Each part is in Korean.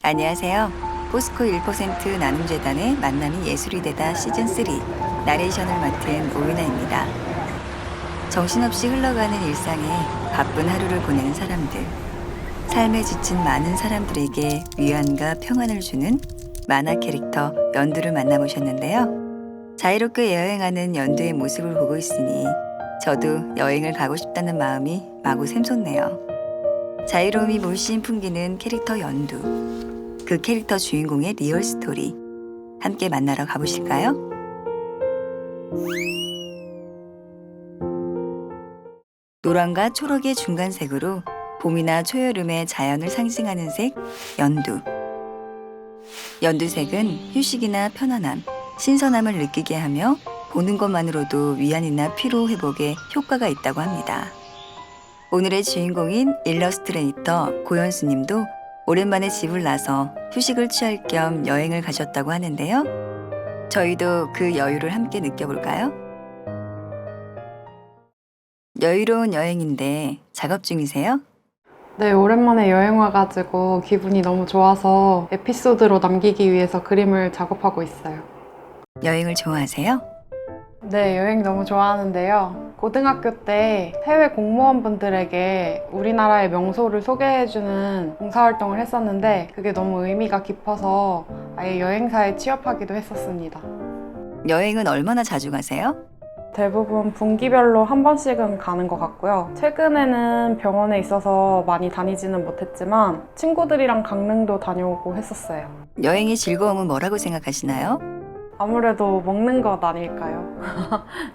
안녕하세요. 포스코 1% 나눔재단의 만남이 예술이 되다 시즌3 나레이션을 맡은 오윤아입니다. 정신없이 흘러가는 일상에 바쁜 하루를 보내는 사람들, 삶에 지친 많은 사람들에게 위안과 평안을 주는 만화 캐릭터 연두를 만나보셨는데요. 자유롭게 여행하는 연두의 모습을 보고 있으니 저도 여행을 가고 싶다는 마음이 마구 샘솟네요. 자유로움이 물씬 풍기는 캐릭터 연두. 그 캐릭터 주인공의 리얼 스토리 함께 만나러 가보실까요? 노란과 초록의 중간색으로 봄이나 초여름의 자연을 상징하는 색 연두. 연두색은 휴식이나 편안함, 신선함을 느끼게 하며 보는 것만으로도 위안이나 피로 회복에 효과가 있다고 합니다. 오늘의 주인공인 일러스트레이터 고현수 님도 오랜만에 집을 나서 휴식을 취할 겸 여행을 가셨다고 하는데요. 저희도 그 여유를 함께 느껴볼까요? 여유로운 여행인데 작업 중이세요? 네, 오랜만에 여행 와가지고 기분이 너무 좋아서 에피소드로 남기기 위해서 그림을 작업하고 있어요. 여행을 좋아하세요? 네, 여행 너무 좋아하는데요. 고등학교 때 해외 공무원분들에게 우리나라의 명소를 소개해주는 봉사활동을 했었는데 그게 너무 의미가 깊어서 아예 여행사에 취업하기도 했었습니다. 여행은 얼마나 자주 가세요? 대부분 분기별로 한 번씩은 가는 것 같고요. 최근에는 병원에 있어서 많이 다니지는 못했지만 친구들이랑 강릉도 다녀오고 했었어요. 여행의 즐거움은 뭐라고 생각하시나요? 아무래도 먹는 것 아닐까요?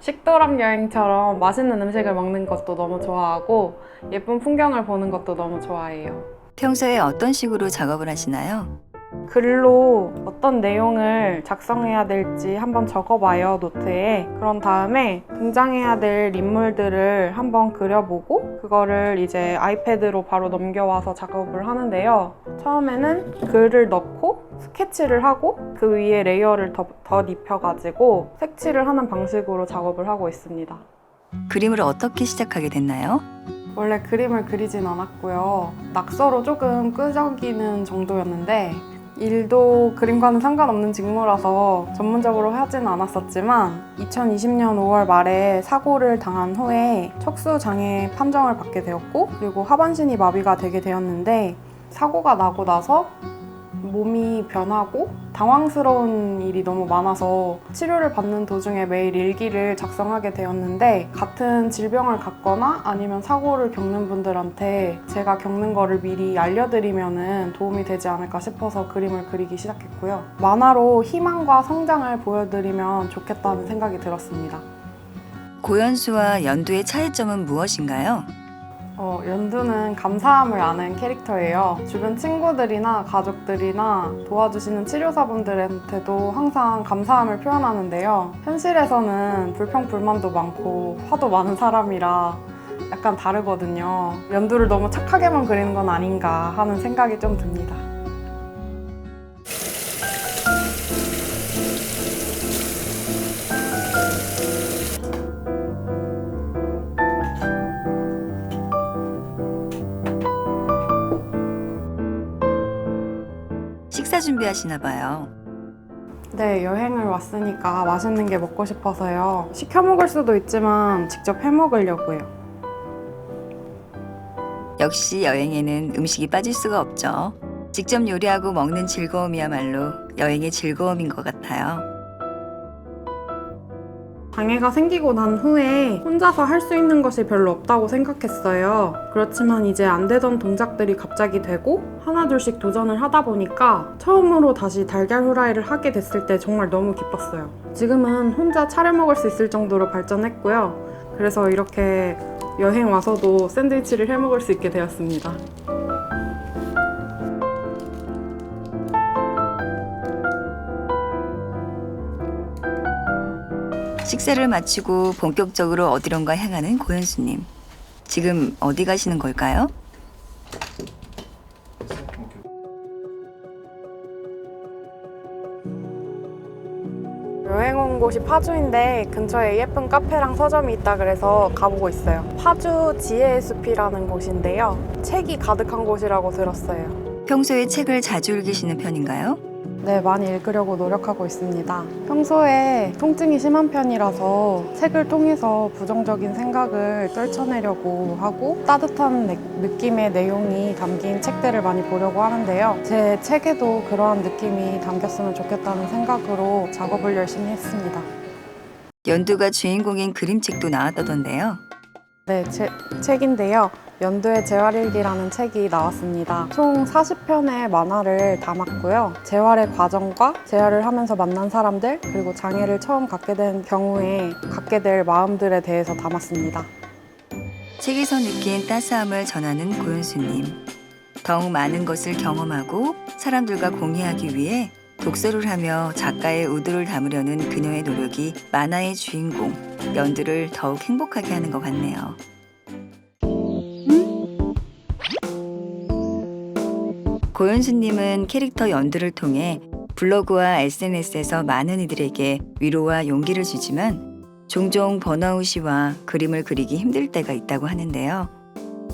식도락 여행처럼 맛있는 음식을 먹는 것도 너무 좋아하고 예쁜 풍경을 보는 것도 너무 좋아해요. 평소에 어떤 식으로 작업을 하시나요? 글로 어떤 내용을 작성해야 될지 한번 적어봐요, 노트에. 그런 다음에 등장해야 될 인물들을 한번 그려보고 그거를 이제 아이패드로 바로 넘겨와서 작업을 하는데요. 처음에는 글을 넣고 스케치를 하고 그 위에 레이어를 덧 입혀가지고 색칠을 하는 방식으로 작업을 하고 있습니다. 그림을 어떻게 시작하게 됐나요? 원래 그림을 그리진 않았고요. 낙서로 조금 끄적이는 정도였는데 일도 그림과는 상관없는 직무라서 전문적으로 하진 않았었지만 2020년 5월 말에 사고를 당한 후에 척수장애 판정을 받게 되었고 그리고 하반신이 마비가 되게 되었는데 사고가 나고 나서 몸이 변하고 당황스러운 일이 너무 많아서 치료를 받는 도중에 매일 일기를 작성하게 되었는데 같은 질병을 갖거나 아니면 사고를 겪는 분들한테 제가 겪는 거를 미리 알려드리면 도움이 되지 않을까 싶어서 그림을 그리기 시작했고요. 만화로 희망과 성장을 보여드리면 좋겠다는 생각이 들었습니다. 고현수와 연두의 차이점은 무엇인가요? 연두는 감사함을 아는 캐릭터예요. 주변 친구들이나 가족들이나 도와주시는 치료사분들한테도 항상 감사함을 표현하는데요. 현실에서는 불평불만도 많고 화도 많은 사람이라 약간 다르거든요. 연두를 너무 착하게만 그리는 건 아닌가 하는 생각이 좀 듭니다. 식사 준비하시나 봐요. 네, 여행을 왔으니까 맛있는 게 먹고 싶어서요. 시켜 먹을 수도 있지만 직접 해 먹으려고요. 역시 여행에는 음식이 빠질 수가 없죠. 직접 요리하고 먹는 즐거움이야말로 여행의 즐거움인 것 같아요. 장애가 생기고 난 후에 혼자서 할 수 있는 것이 별로 없다고 생각했어요. 그렇지만 이제 안 되던 동작들이 갑자기 되고 하나둘씩 도전을 하다 보니까 처음으로 다시 달걀 후라이를 하게 됐을 때 정말 너무 기뻤어요. 지금은 혼자 차려 먹을 수 있을 정도로 발전했고요. 그래서 이렇게 여행 와서도 샌드위치를 해 먹을 수 있게 되었습니다. 식사를 마치고 본격적으로 어디론가 향하는 고현수님. 지금 어디 가시는 걸까요? 여행 온 곳이 파주인데 근처에 예쁜 카페랑 서점이 있다 그래서 가보고 있어요. 파주 지혜의 숲이라는 곳인데요. 책이 가득한 곳이라고 들었어요. 평소에 책을 자주 읽으시는 편인가요? 네, 많이 읽으려고 노력하고 있습니다. 평소에 통증이 심한 편이라서 책을 통해서 부정적인 생각을 떨쳐내려고 하고 따뜻한 느낌의 내용이 담긴 책들을 많이 보려고 하는데요. 제 책에도 그러한 느낌이 담겼으면 좋겠다는 생각으로 작업을 열심히 했습니다. 연두가 주인공인 그림책도 나왔다던데요. 네, 제 책인데요. 연두의 재활일기라는 책이 나왔습니다. 총 40편의 만화를 담았고요. 재활의 과정과 재활을 하면서 만난 사람들, 그리고 장애를 처음 갖게 된 경우에 갖게 될 마음들에 대해서 담았습니다. 책에서 느낀 따스함을 전하는 고현수님. 더욱 많은 것을 경험하고 사람들과 공유하기 위해 독서를 하며 작가의 의도를 담으려는 그녀의 노력이 만화의 주인공 연두를 더욱 행복하게 하는 것 같네요. 고현수님은 캐릭터 연두를 통해 블로그와 SNS에서 많은 이들에게 위로와 용기를 주지만 종종 번아웃이와 그림을 그리기 힘들 때가 있다고 하는데요.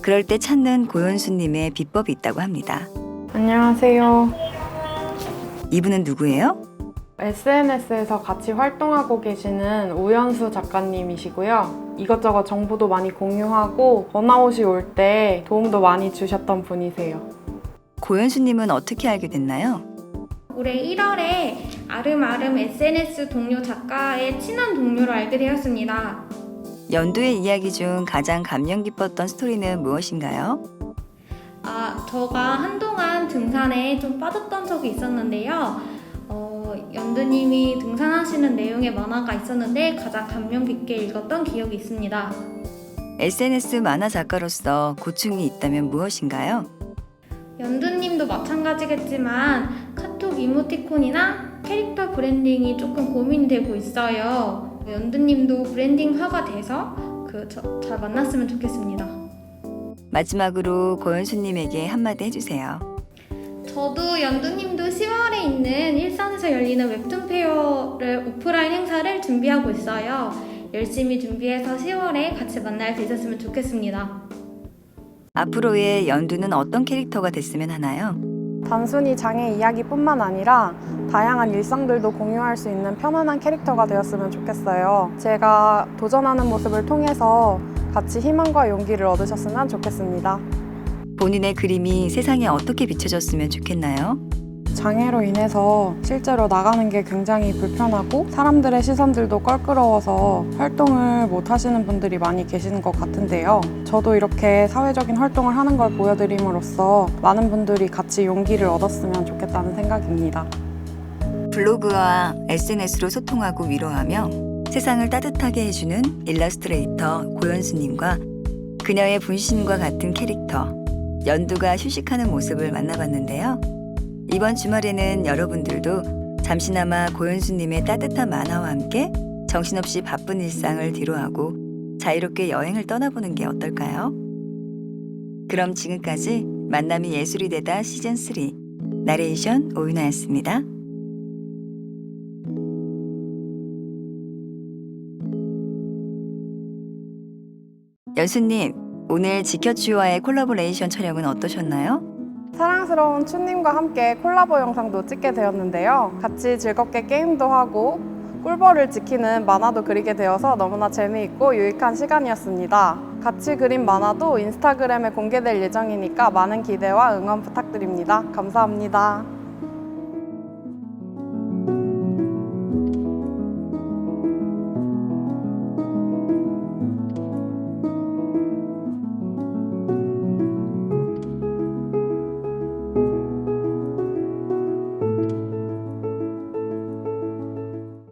그럴 때 찾는 고현수님의 비법이 있다고 합니다. 안녕하세요. 이분은 누구예요? SNS에서 같이 활동하고 계시는 우연수 작가님이시고요. 이것저것 정보도 많이 공유하고 번아웃이 올 때 도움도 많이 주셨던 분이세요. 고현수님은 어떻게 알게 됐나요? 올해 1월에 아름아름 SNS 동료 작가의 친한 동료로 알게 되었습니다. 연두의 이야기 중 가장 감명 깊었던 스토리는 무엇인가요? 제가 한동안 등산에 좀 빠졌던 적이 있었는데요. 연두님이 등산하시는 내용의 만화가 있었는데 가장 감명 깊게 읽었던 기억이 있습니다. SNS 만화 작가로서 고충이 있다면 무엇인가요? 연두님도 마찬가지겠지만 카톡 이모티콘이나 캐릭터 브랜딩이 조금 고민되고 있어요. 연두님도 브랜딩화가 돼서 잘 만났으면 좋겠습니다. 마지막으로 고현수님에게 한마디 해주세요. 저도 연두님도 10월에 있는 일산에서 열리는 웹툰 페어를 오프라인 행사를 준비하고 있어요. 열심히 준비해서 10월에 같이 만날 수 있었으면 좋겠습니다. 앞으로의 연두는 어떤 캐릭터가 됐으면 하나요? 단순히 장애 이야기뿐만 아니라 다양한 일상들도 공유할 수 있는 편안한 캐릭터가 되었으면 좋겠어요. 제가 도전하는 모습을 통해서 같이 희망과 용기를 얻으셨으면 좋겠습니다. 본인의 그림이 세상에 어떻게 비춰졌으면 좋겠나요? 장애로 인해서 실제로 나가는 게 굉장히 불편하고 사람들의 시선들도 껄끄러워서 활동을 못 하시는 분들이 많이 계시는 것 같은데요. 저도 이렇게 사회적인 활동을 하는 걸 보여드림으로써 많은 분들이 같이 용기를 얻었으면 좋겠다는 생각입니다. 블로그와 SNS로 소통하고 위로하며 세상을 따뜻하게 해주는 일러스트레이터 고현수님과 그녀의 분신과 같은 캐릭터 연두가 휴식하는 모습을 만나봤는데요. 이번 주말에는 여러분들도 잠시나마 고현수님의 따뜻한 만화와 함께 정신없이 바쁜 일상을 뒤로하고 자유롭게 여행을 떠나보는 게 어떨까요? 그럼 지금까지 만남이 예술이 되다 시즌3 나레이션 오윤아였습니다. 연수님, 오늘 지켜주와의 콜라보레이션 촬영은 어떠셨나요? 사랑스러운 추님과 함께 콜라보 영상도 찍게 되었는데요. 같이 즐겁게 게임도 하고 꿀벌을 지키는 만화도 그리게 되어서 너무나 재미있고 유익한 시간이었습니다. 같이 그린 만화도 인스타그램에 공개될 예정이니까 많은 기대와 응원 부탁드립니다. 감사합니다.